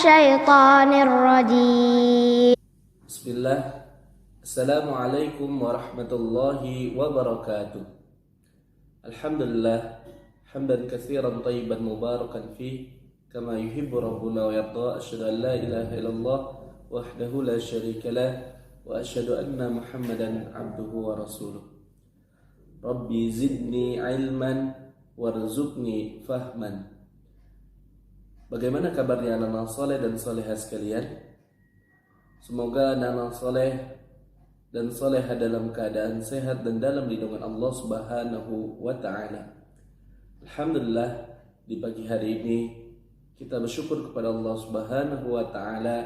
الشيطان الرجيم. بسم الله. السلام عليكم ورحمة الله وبركاته. الحمد لله حمدا كثيرا طيبا مباركا فيه كما يحب ربنا ويرضى. أشهد أن لا إله إلا الله وحده لا شريك له وأشهد أن محمدا عبده ورسوله. ربي زدني علما warzuqni fahman. Bagaimana kabarnya anak-anak soleh dan soleha sekalian? Semoga anak-anak soleh dan soleha dalam keadaan sehat dan dalam lindungan Allah Subhanahu wa ta'ala. Alhamdulillah, di pagi hari ini kita bersyukur kepada Allah Subhanahu wa ta'ala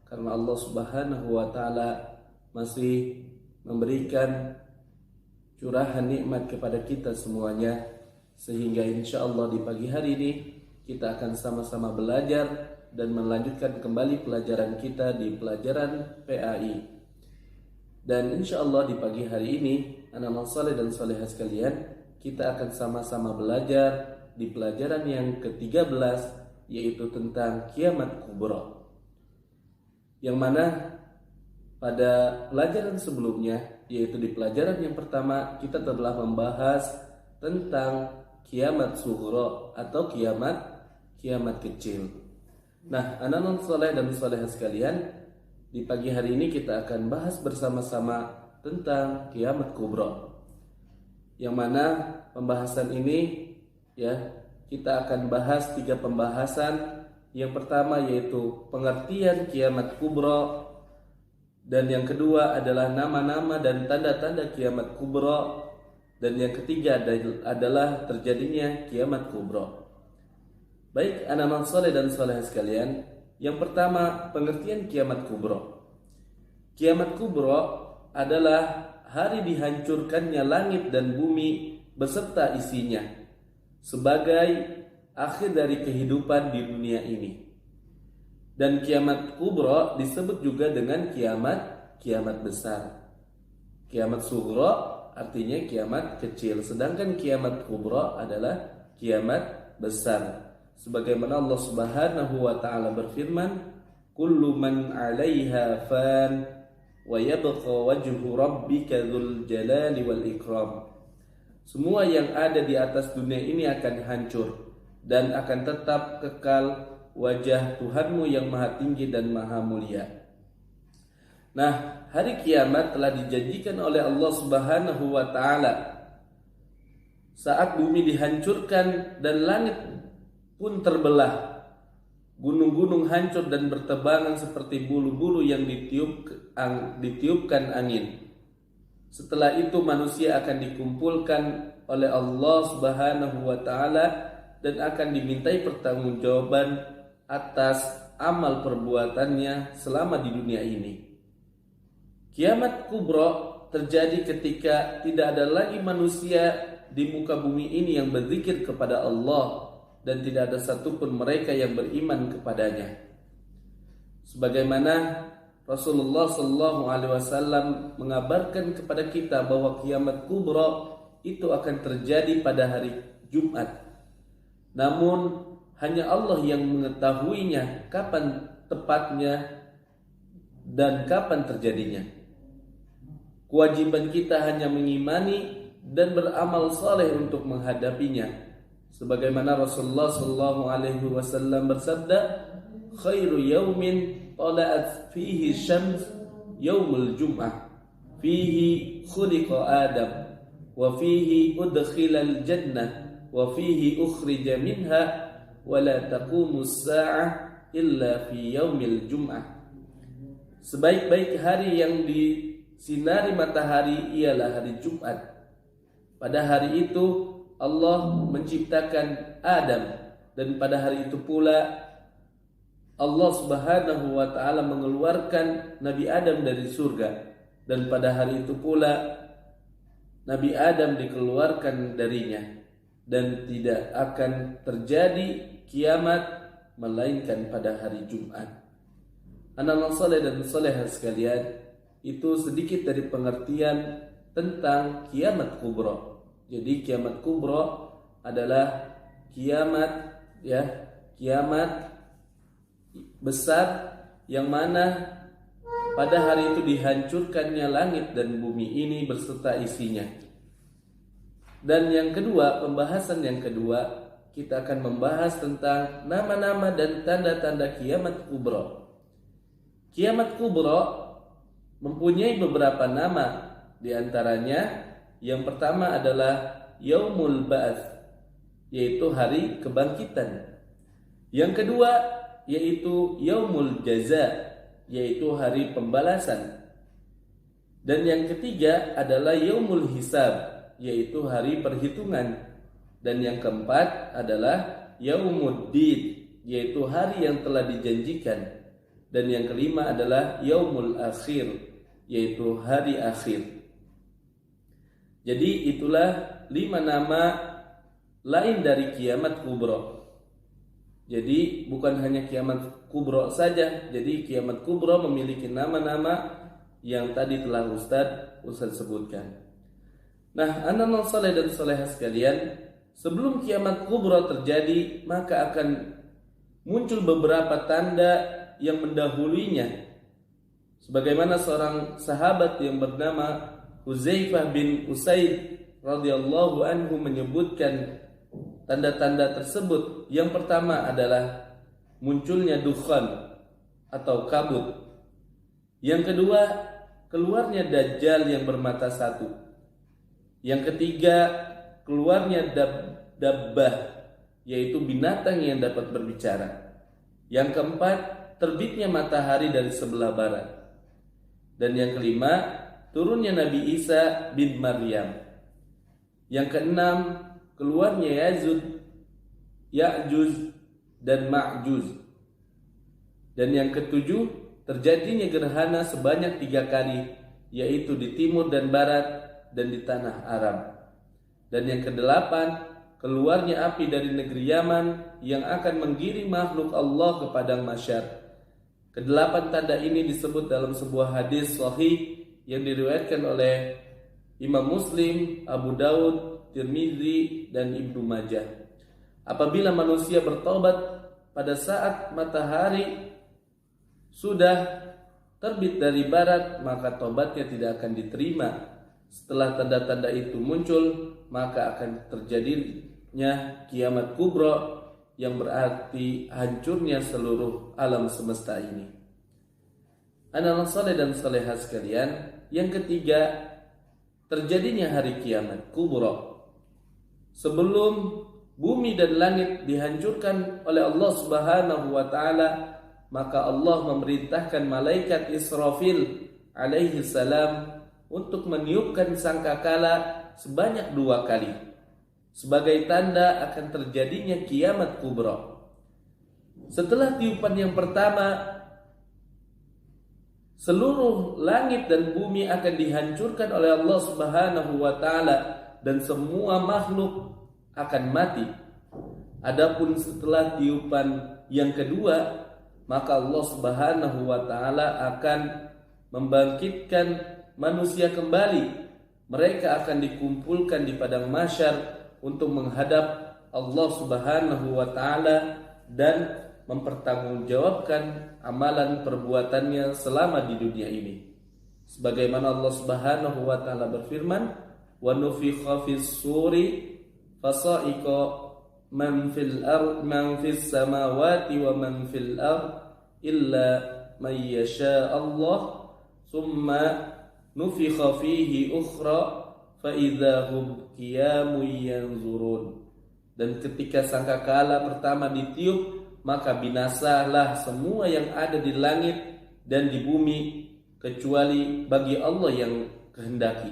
karena Allah Subhanahu wa ta'ala masih memberikan curahan nikmat kepada kita semuanya, sehingga insya Allah di pagi hari ini kita akan sama-sama belajar dan melanjutkan kembali pelajaran kita di pelajaran PAI. Dan insya Allah di pagi hari ini anak-anak saleh dan salehah sekalian, kita akan sama-sama belajar di pelajaran yang ke-13, yaitu tentang kiamat kubra. Yang mana pada pelajaran sebelumnya, yaitu di pelajaran yang pertama, kita telah membahas tentang kiamat sughra atau kiamat kecil. Nah, anak-anak saleh dan salehah sekalian, di pagi hari ini kita akan bahas bersama-sama tentang kiamat kubra. Yang mana pembahasan ini kita akan bahas 3 pembahasan. Yang pertama yaitu pengertian kiamat kubra, dan yang kedua adalah nama-nama dan tanda-tanda kiamat kubra, dan yang ketiga adalah terjadinya kiamat kubra. Baik anak-anak saleh dan salehah sekalian, yang pertama pengertian kiamat kubra. Kiamat kubra adalah hari dihancurkannya langit dan bumi beserta isinya sebagai akhir dari kehidupan di dunia ini. Dan kiamat kubra disebut juga dengan kiamat besar. Kiamat sughra artinya kiamat kecil, sedangkan kiamat kubra adalah kiamat besar. Sebagaimana Allah Subhanahu wa ta'ala berfirman, kullu man 'alaiha fan wa yabqa wajhu rabbika dzul jalali wal ikram. Semua yang ada di atas dunia ini akan hancur dan akan tetap kekal wajah Tuhanmu yang maha tinggi dan maha mulia. Nah, hari kiamat telah dijanjikan oleh Allah Subhanahu wa ta'ala saat bumi dihancurkan dan langit pun terbelah, gunung-gunung hancur dan bertebangan seperti bulu-bulu yang ditiupkan angin. Setelah itu manusia akan dikumpulkan oleh Allah Subhanahu wa ta'ala dan akan dimintai pertanggungjawaban atas amal perbuatannya selama di dunia ini. Kiamat kubra terjadi ketika tidak ada lagi manusia di muka bumi ini yang berzikir kepada Allah, dan tidak ada satupun mereka yang beriman kepadanya. Sebagaimana Rasulullah SAW mengabarkan kepada kita bahwa kiamat kubra itu akan terjadi pada hari Jumat. Namun hanya Allah yang mengetahuinya kapan tepatnya dan kapan terjadinya. Kewajiban kita hanya mengimani dan beramal saleh untuk menghadapinya. Sebagaimana Rasulullah SAW bersabda, khairu yaumin tala'at fihi syams yaumul jum'ah, fihi khuliqa Adam, wa fihi udkhilal jannah, wa fihi ukhrija minha, wa la taqumus sa'ah illa fi yaumil jum'ah. Sebaik-baik hari yang disinari matahari ialah hari Jumat. Pada hari itu Allah menciptakan Adam, dan pada hari itu pula Allah Subhanahu wa ta'ala mengeluarkan Nabi Adam dari surga, dan pada hari itu pula Nabi Adam dikeluarkan darinya, dan tidak akan terjadi kiamat melainkan pada hari Jumat. Anak-anak saleh dan salehah sekalian, itu sedikit dari pengertian tentang kiamat kubra. Jadi kiamat kubra adalah kiamat besar yang mana pada hari itu dihancurkannya langit dan bumi ini beserta isinya. Dan yang kedua, pembahasan yang kedua, kita akan membahas tentang nama-nama dan tanda-tanda kiamat kubra. Kiamat kubra mempunyai beberapa nama, di antaranya yang pertama adalah Yaumul Ba'ats, yaitu hari kebangkitan. Yang kedua yaitu Yaumul Jaza, yaitu hari pembalasan. Dan yang ketiga adalah Yaumul Hisab, yaitu hari perhitungan. Dan yang keempat adalah Yaumuddin, yaitu hari yang telah dijanjikan. Dan yang kelima adalah Yaumul Akhir, yaitu hari akhir. Jadi itulah 5 nama lain dari kiamat kubra. Jadi bukan hanya kiamat kubra saja. Jadi kiamat kubra memiliki nama-nama yang tadi telah Ustaz sebutkan. Nah, anak-anak saleh dan salehah sekalian, sebelum kiamat kubra terjadi, maka akan muncul beberapa tanda yang mendahulunya. Sebagaimana seorang sahabat yang bernama Huzaifah bin Usaid radhiyallahu anhu menyebutkan tanda-tanda tersebut. Yang pertama adalah munculnya dukhan atau kabut. Yang kedua, keluarnya Dajjal yang bermata satu. Yang ketiga, keluarnya dabbah, yaitu binatang yang dapat berbicara. Yang keempat, terbitnya matahari dari sebelah barat. Dan yang kelima, turunnya Nabi Isa bin Maryam. Yang keenam, keluarnya Ya'juj dan Ma'juj. Dan yang ketujuh, terjadinya gerhana sebanyak 3 kali, yaitu di timur dan barat dan di tanah Arab. Dan yang kedelapan, keluarnya api dari negeri Yaman yang akan menggiring makhluk Allah ke padang mahsyar. Kedelapan tanda ini disebut dalam sebuah hadis sahih yang diriwayatkan oleh Imam Muslim, Abu Daud, Tirmizi, dan Ibnu Majah. Apabila manusia bertobat pada saat matahari sudah terbit dari barat, maka tobatnya tidak akan diterima. Setelah tanda-tanda itu muncul, maka akan terjadinya kiamat kubra, yang berarti hancurnya seluruh alam semesta ini. Anak-anak saleh dan salehah sekalian, yang ketiga, terjadinya hari kiamat kubra. Sebelum bumi dan langit dihancurkan oleh Allah Subhanahu wa taala, maka Allah memerintahkan malaikat Israfil alaihi salam untuk meniupkan sangkakala sebanyak 2 kali sebagai tanda akan terjadinya kiamat kubra. Setelah tiupan yang pertama, seluruh langit dan bumi akan dihancurkan oleh Allah Subhanahu wa taala dan semua makhluk akan mati. Adapun setelah tiupan yang kedua, maka Allah Subhanahu wa taala akan membangkitkan manusia kembali. Mereka akan dikumpulkan di padang mahsyar untuk menghadap Allah Subhanahu wa taala dan mempertanggungjawabkan amalan perbuatannya selama di dunia ini. Sebagaimana Allah Subhanahu wa taala berfirman, "Wa nufikha fis suri fasa'iqa man fis samawati wa man fil ard illa man yasha Allah summa nufikha fihi ukhra fa idza hum qiyamun yanzurun." Dan ketika sangkakala pertama ditiup, maka binasalah semua yang ada di langit dan di bumi kecuali bagi Allah yang kehendaki.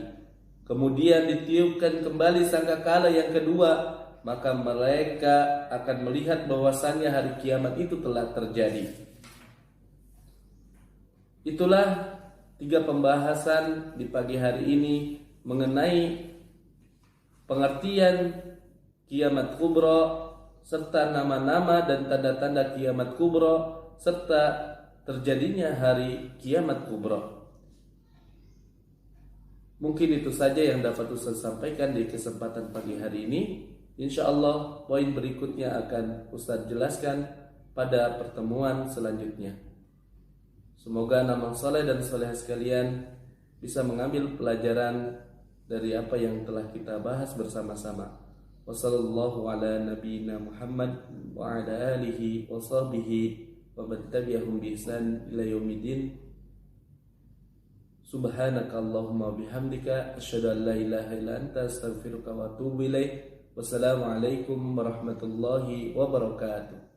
Kemudian ditiupkan kembali sangkakala yang kedua, maka mereka akan melihat bahwasannya hari kiamat itu telah terjadi. Itulah 3 pembahasan di pagi hari ini mengenai pengertian kiamat kubra serta nama-nama dan tanda-tanda kiamat kubra serta terjadinya hari kiamat kubra. Mungkin itu saja yang dapat Ustaz sampaikan di kesempatan pagi hari ini. Insyaallah poin berikutnya akan Ustaz jelaskan pada pertemuan selanjutnya. Semoga anak saleh dan salehah sekalian bisa mengambil pelajaran dari apa yang telah kita bahas bersama-sama. Wassallallahu ala nabiyyina Muhammad wa ala alihi wa sahbihi wa man tabi'ahum bi ihsan ila yaumiddin. Subhanaka Allahumma bihamdika asyhadu an la ilaha illa anta astaghfiruka wa atubu ilaik. Wassalamualaikum warahmatullahi wabarakatuh.